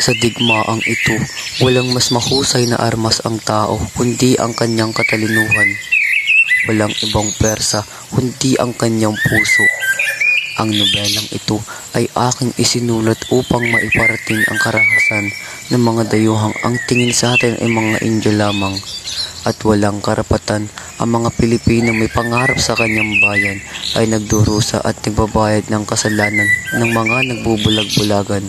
Sa digmaang ito, walang mas mahusay na armas ang tao kundi ang kanyang katalinuhan. Walang ibang persa kundi ang kanyang puso. Ang nobelang ito ay aking isinulat upang maiparating ang karahasan ng mga dayuhang ang tingin sa atin ay mga Indio lamang. At walang karapatan ang mga Pilipinong may pangarap sa kanyang bayan ay nagdurusa at nagbabayad ng kasalanan ng mga nagbubulag-bulagan.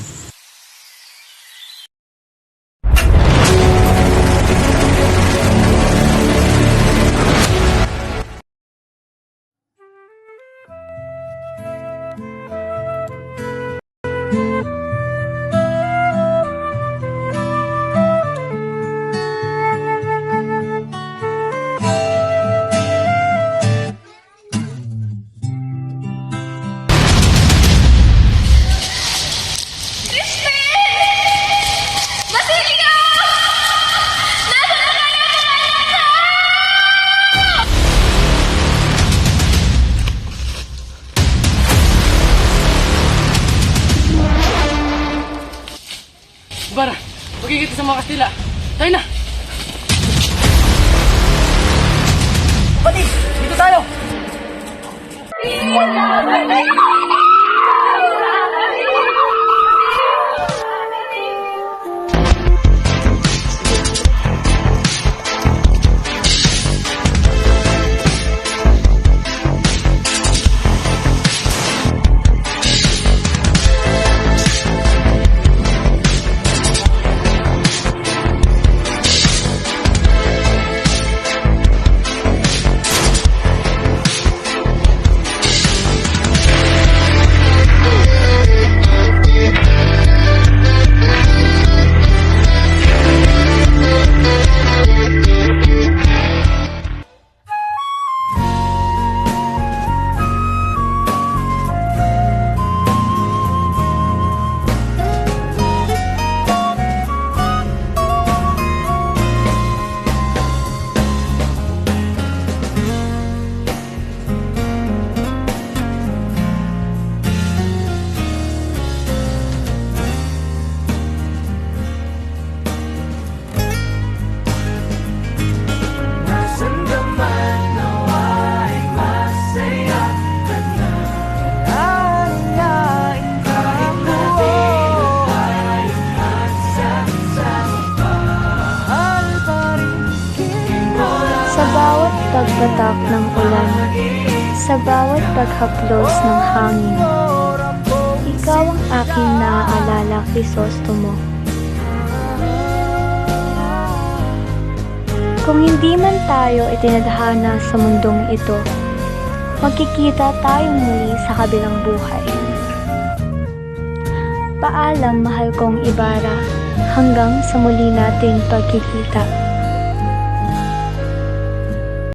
Bara, magigit sa mga Kastila. Tayo na! Kapatid, dito tayo! Pagbatak ng ulan, sa bawat paghaplos ng hangin, ikaw ang aking naaalala, Crisostomo. Kung hindi man tayo itinadhana sa mundong ito, magkikita tayong muli sa kabilang buhay. Paalam, mahal kong Ibarra, hanggang sa muli nating pagkikita.